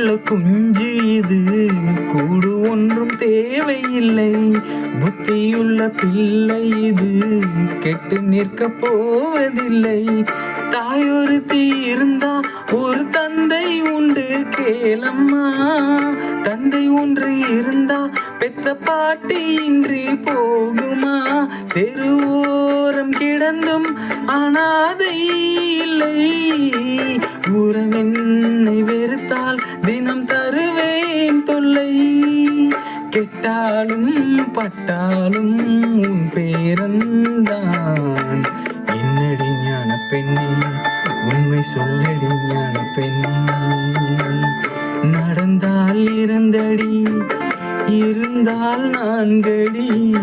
உள்ள குஞ்சு இது, கூடு ஒன்றும் தேவையில்லை. புத்தியுள்ள பிள்ளை இது, கெட்டு நிற்க போவதில்லை. தாயொருத்தி இருந்தா ஒரு தந்தை உண்டு கேளம்மா. தந்தை ஒன்று இருந்தா பெற்ற பாட்டி இன்றி போகுமா? தெருவோரம் கிடந்தும் அனாதை இல்லை. உறவென்னை வெறுத்தால் தினம் தருவேன் தொல்லை. கெட்டாலும் பட்டாலும் உன் பேரன்தான். என்னடி ஞான பெண்ணே, உண்மை சொல்லடி ஞான பெண்ணே. நடந்தால் இருந்தடி, இருந்தால் நான்கடி.